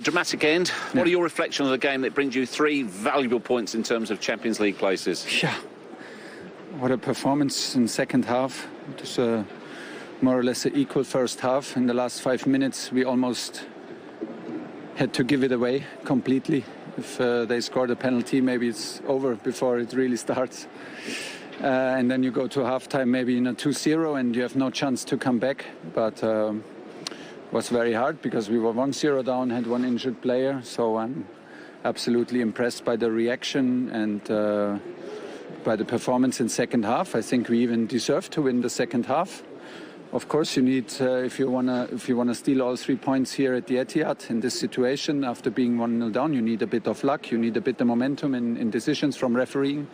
Dramatic end. What are your reflections on the game that brings you 3 valuable points in terms of Champions League places? Yeah, what a performance in second half. It was more or less an equal first half. In the last 5 minutes, we almost had to give it away completely. If they scored a penalty, maybe it's over before it really starts. And then you go to halftime, maybe 2-0, and you have no chance to come back. But was very hard because we were 1-0 down, had 1 injured player. So I'm absolutely impressed by the reaction and by the performance in second half. I think we even deserve to win the second half. Of course, you need if you wanna steal all 3 points here at the Etihad in this situation after being 1-0 down, you need a bit of luck. You need a bit of momentum in decisions from refereeing.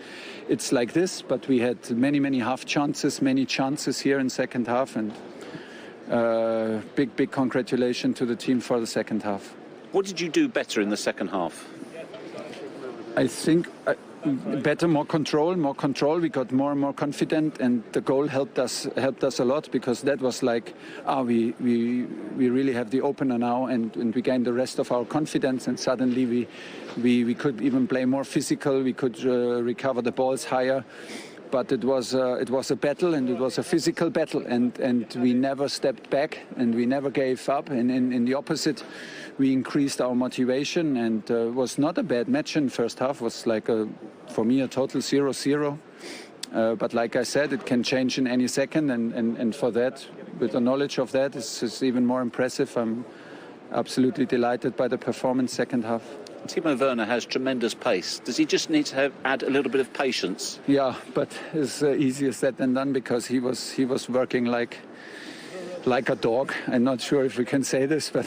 It's like this, but we had many half chances, many chances here in second half, and big congratulations to the team for the second half. What did you do better in the second half? I think better, more control. We got more and more confident, and the goal helped us a lot, because that was like, we really have the opener now, and we gained the rest of our confidence, and suddenly we could even play more physical. We could recover the balls higher. But it was a battle, and it was a physical battle, and we never stepped back, and we never gave up. And in the opposite, we increased our motivation, and was not a bad match in first half. It was like for me a total 0-0. But like I said, it can change in any second, and for that, with the knowledge of that, it's even more impressive. I'm absolutely delighted by the performance second half. Timo Werner has tremendous pace. Does he just need to add a little bit of patience? Yeah, but it's easier said than done, because he was working like a dog. I'm not sure if we can say this, but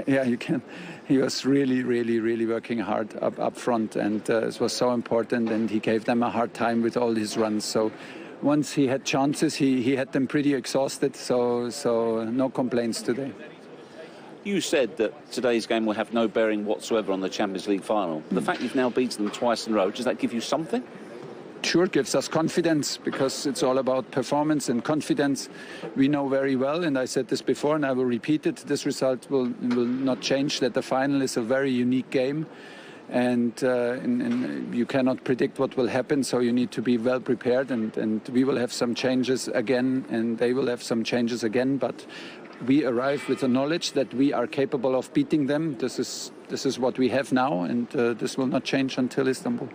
yeah, you can. He was really working hard up front, and it was so important, and he gave them a hard time with all his runs. So once he had chances, he had them pretty exhausted, so no complaints today. You said that today's game will have no bearing whatsoever on the Champions League final. The fact you've now beaten them twice in a row, does that give you something? Sure, it gives us confidence, because it's all about performance and confidence. We know very well, and I said this before, and I will repeat it, this result will not change, that the final is a very unique game. And you cannot predict what will happen, so you need to be well prepared, and we will have some changes again, and they will have some changes again, but we arrive with the knowledge that we are capable of beating them. This is what we have now, and this will not change until Istanbul.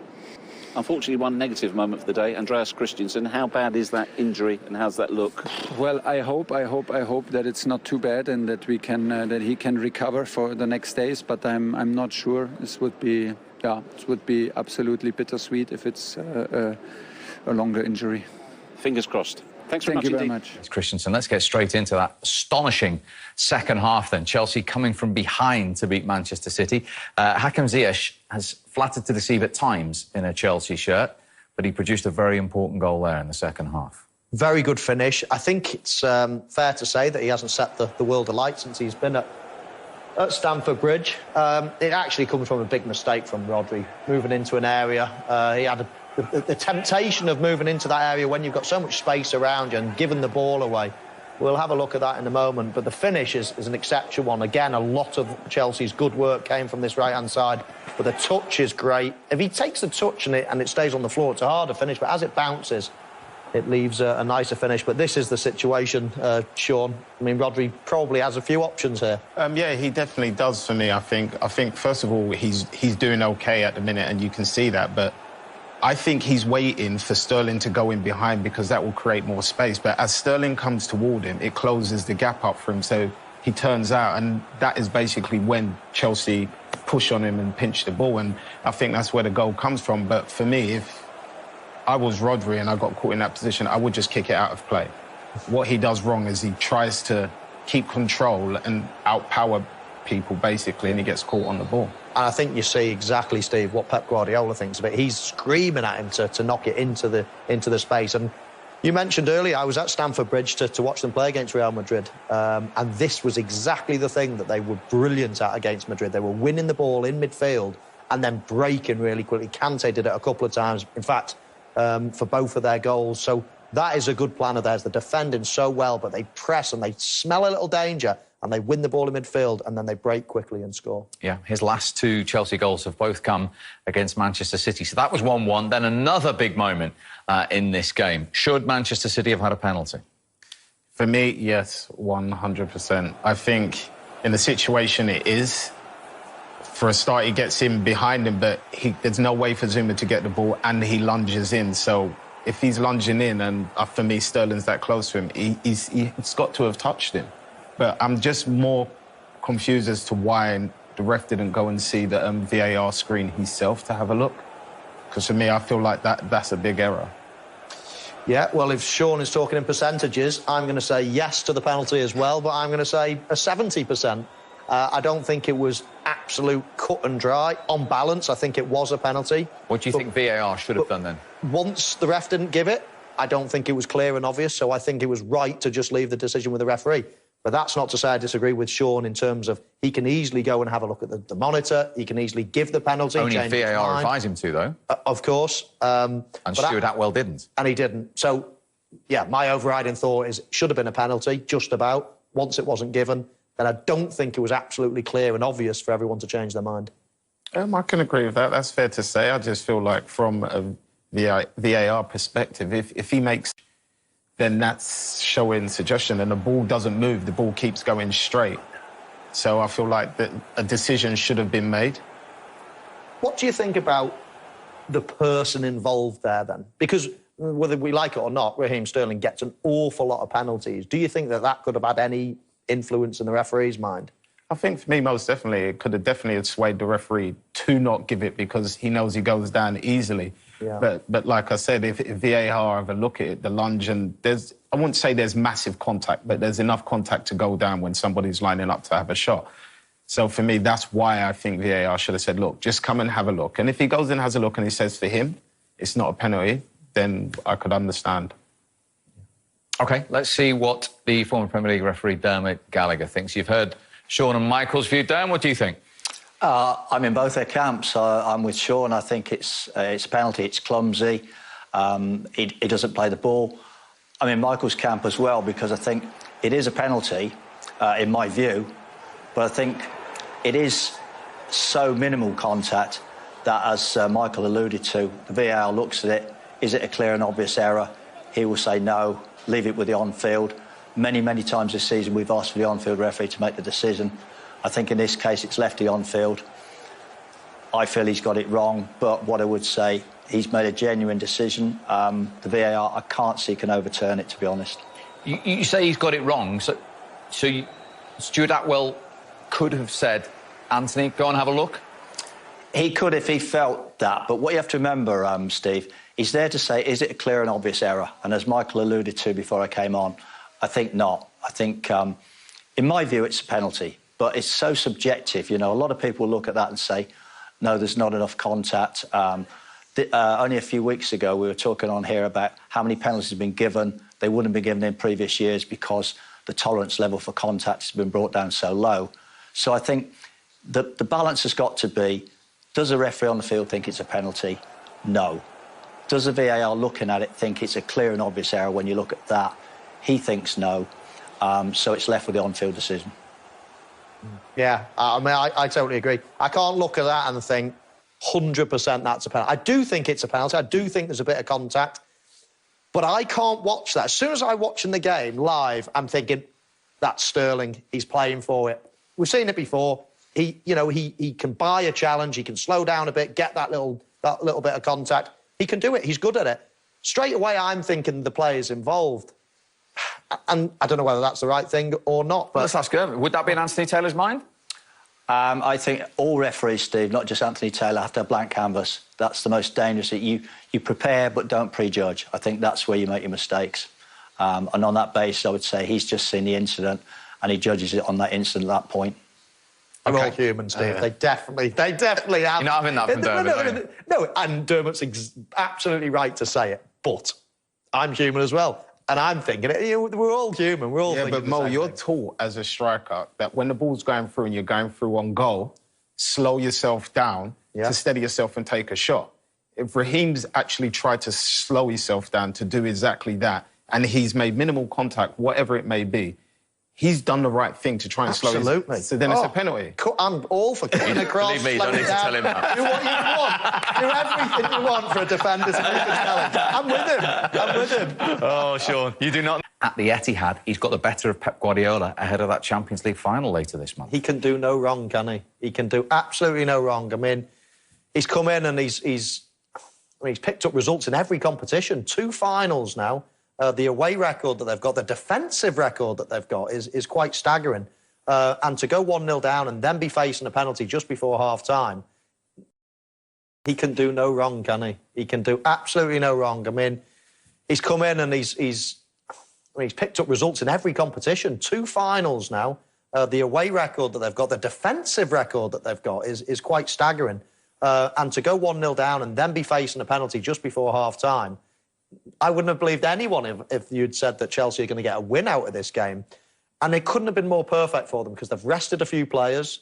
Unfortunately, one negative moment for the day, Andreas Christensen. How bad is that injury, and how's that look? Well, I hope that it's not too bad, and that we can that he can recover for the next days. But I'm not sure. It would be absolutely bittersweet if it's a longer injury. Fingers crossed. Thanks very much. Thank you very much. It's Christensen. Let's get straight into that astonishing second half then. Chelsea coming from behind to beat Manchester City. Hakim Ziyech has flattered to deceive at times in a Chelsea shirt, but he produced a very important goal there in the second half. Very good finish. I think it's fair to say that he hasn't set the world alight since he's been at Stamford Bridge. It actually comes from a big mistake from Rodri, moving into an area. He had the temptation of moving into that area when you've got so much space around you and giving the ball away. We'll have a look at that in a moment, but the finish is an exceptional one. Again, a lot of Chelsea's good work came from this right-hand side, but the touch is great. If he takes the touch and it stays on the floor, it's a harder finish, but as it bounces, it leaves a nicer finish. But this is the situation, Sean. I mean, Rodri probably has a few options here. Yeah, he definitely does for me, I think. First of all, he's doing OK at the minute, and you can see that, but I think he's waiting for Sterling to go in behind, because that will create more space. But as Sterling comes toward him, it closes the gap up for him, so he turns out. And that is basically when Chelsea push on him and pinch the ball. And I think that's where the goal comes from. But for me, if I was Rodri and I got caught in that position, I would just kick it out of play. What he does wrong is he tries to keep control and outpower people, basically, and he gets caught on the ball. And I think you see exactly, Steve, what Pep Guardiola thinks of it. He's screaming at him to knock it into the space. And you mentioned earlier, I was at Stamford Bridge to watch them play against Real Madrid. And this was exactly the thing that they were brilliant at against Madrid. They were winning the ball in midfield and then breaking really quickly. Kante did it a couple of times, in fact, for both of their goals. So that is a good plan of theirs. They're defending so well, but they press and they smell a little danger. and they win the ball in midfield, and then they break quickly and score. Yeah, his last 2 Chelsea goals have both come against Manchester City. So that was 1-1. Then another big moment in this game. Should Manchester City have had a penalty? For me, yes, 100%. I think in the situation it is, for a start, he gets in behind him, but there's no way for Zuma to get the ball, and he lunges in. So if he's lunging in, and for me, Sterling's that close to him, he's got to have touched him. But I'm just more confused as to why the ref didn't go and see the VAR screen himself to have a look. Because for me, I feel like that's a big error. Yeah, well, if Sean is talking in percentages, I'm going to say yes to the penalty as well, but I'm going to say a 70%. I don't think it was absolute cut and dry. On balance, I think it was a penalty. What do you think VAR should have done then? Once the ref didn't give it, I don't think it was clear and obvious, so I think it was right to just leave the decision with the referee. But that's not to say I disagree with Sean in terms of he can easily go and have a look at the monitor, he can easily give the penalty. Only if VAR advised him to, though. Of course. And Stuart Atwell didn't. And he didn't. So, yeah, my overriding thought is it should have been a penalty, just about. Once it wasn't given, then I don't think it was absolutely clear and obvious for everyone to change their mind. I can agree with that. That's fair to say. I just feel like from a VAR perspective, if he makes, then that's showing suggestion, and the ball doesn't move. The ball keeps going straight. So I feel like that a decision should have been made. What do you think about the person involved there, then? Because whether we like it or not, Raheem Sterling gets an awful lot of penalties. Do you think that could have had any influence in the referee's mind? I think for me, most definitely, it could have definitely swayed the referee to not give it because he knows he goes down easily. Yeah. But like I said, if VAR have a look at it, the lunge, and I wouldn't say there's massive contact, but there's enough contact to go down when somebody's lining up to have a shot. So for me, that's why I think VAR should have said, look, just come and have a look. And if he goes and has a look and he says for him, it's not a penalty, then I could understand. OK, let's see what the former Premier League referee Dermot Gallagher thinks. You've heard Sean and Michael's view. Derm, what do you think? I'm in both their camps. I'm with Sean. I think it's a penalty. It's clumsy. He doesn't play the ball. I'm in Michael's camp as well because I think it is a penalty, in my view, but I think it is so minimal contact that, as Michael alluded to, the VAR looks at it. Is it a clear and obvious error? He will say no, leave it with the on-field. Many, many times this season we've asked for the on-field referee to make the decision. I think in this case it's left the on-field. I feel he's got it wrong, but what I would say, he's made a genuine decision. The VAR, I can't see can overturn it, to be honest. You say he's got it wrong, so Stuart Atwell could have said, Anthony, go and have a look? He could if he felt that, but what you have to remember, Steve, he's there to say, is it a clear and obvious error? And as Michael alluded to before I came on, I think not. I think, in my view, it's a penalty, but it's so subjective. You know, a lot of people look at that and say, no, there's not enough contact. Only a few weeks ago, we were talking on here about how many penalties have been given. They wouldn't have been given in previous years because the tolerance level for contact has been brought down so low. So I think the balance has got to be, does a referee on the field think it's a penalty? No. Does the VAR looking at it think it's a clear and obvious error when you look at that? He thinks no. So it's left with the on-field decision. Yeah, I mean, I totally agree. I can't look at that and think 100% that's a penalty. I do think it's a penalty. I do think there's a bit of contact. But I can't watch that. As soon as I'm watching the game live, I'm thinking, that's Sterling. He's playing for it. We've seen it before. He can buy a challenge. He can slow down a bit, get that little bit of contact. He can do it. He's good at it. Straight away, I'm thinking the player's involved. And I don't know whether that's the right thing or not. But let's ask him. Would that be in Anthony Taylor's mind? I think all referees, Steve, not just Anthony Taylor, have to have blank canvas. That's the most dangerous. You prepare but don't prejudge. I think that's where you make your mistakes. And on that basis, I would say he's just seen the incident and he judges it on that incident at that point. They're all human, Steve. They definitely have. You're not having that from Dermot, no, and Dermot's absolutely right to say it. But I'm human as well. And I'm thinking, we're all human. We're all thinking but Mo, you're thing. taught as a striker that when the ball's going through and you're going through on goal, slow yourself down to steady yourself and take a shot. If Raheem's actually tried to slow himself down to do exactly that, and he's made minimal contact, whatever it may be, he's done the right thing to try and slow his... Absolutely. So then it's a penalty. I'm all for cutting across. Believe me, you don't need to tell him that. Do what you want. Do everything you want for a defender to make a challenge. I'm with him. Oh, Sean, you do not... At the Etihad, he's got the better of Pep Guardiola ahead of that Champions League final later this month. He can do no wrong, can he? He can do absolutely no wrong. I mean, he's come in and he's picked up results in every competition. 2 finals now. The away record that they've got, the defensive record that they've got is quite staggering. And to go 1-0 down and then be facing a penalty just before half-time, he can do no wrong, can he? He can do absolutely no wrong. I mean, he's come in and he's picked up results in every competition. 2 finals now. The away record that they've got, the defensive record that they've got is quite staggering. And to go 1-0 down and then be facing a penalty just before half-time, I wouldn't have believed anyone if you'd said that Chelsea are going to get a win out of this game. And it couldn't have been more perfect for them because they've rested a few players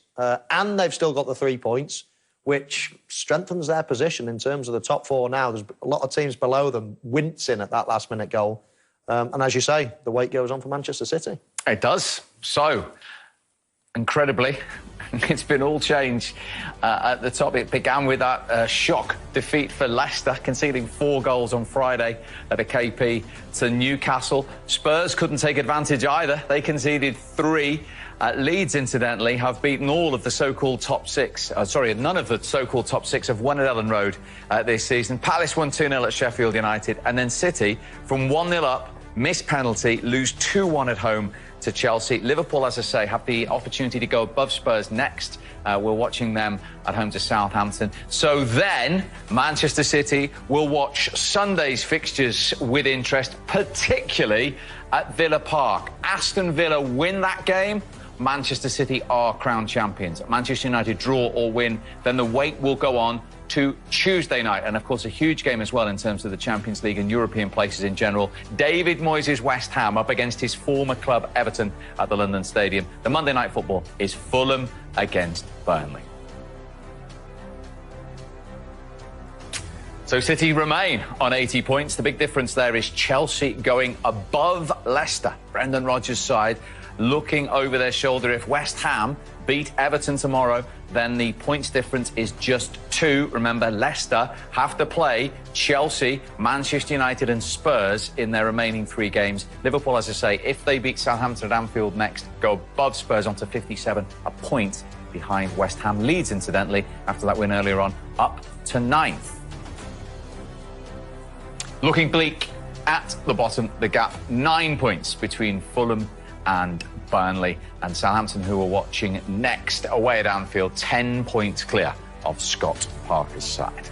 and they've still got the 3 points, which strengthens their position in terms of the top 4 now. There's a lot of teams below them wincing at that last-minute goal. And as you say, the weight goes on for Manchester City. It does. So, incredibly, it's been all changed at the top. It began with that shock defeat for Leicester, conceding 4 goals on Friday at a KP to Newcastle. Spurs couldn't take advantage either. They conceded 3. Leeds, incidentally, have beaten all of the so-called top 6. None of the so-called top 6 have won at Ellen Road this season. Palace won 2-0 at Sheffield United. And then City, from 1-0 up, missed penalty, lose 2-1 at home to Chelsea. Liverpool, as I say, have the opportunity to go above Spurs next. We're watching them at home to Southampton. So then Manchester City will watch Sunday's fixtures with interest, particularly at Villa Park. Aston Villa win that game, Manchester City are crowned champions. Manchester United draw or win, then the wait will go on to Tuesday night. And, of course, a huge game as well in terms of the Champions League and European places in general. David Moyes' West Ham up against his former club, Everton, at the London Stadium. The Monday Night Football is Fulham against Burnley. So City remain on 80 points. The big difference there is Chelsea going above Leicester. Brendan Rodgers' side looking over their shoulder. If West Ham beat Everton tomorrow, then the points difference is just 2. Remember, Leicester have to play Chelsea, Manchester United and Spurs in their remaining 3 games. Liverpool, as I say, if they beat Southampton at Anfield next, go above Spurs onto 57, a point behind West Ham. Leeds, incidentally, after that win earlier on, up to 9th. Looking bleak at the bottom, the gap 9 points between Fulham and Burnley, and Southampton, who are watching next away at Anfield, 10 points clear of Scott Parker's side.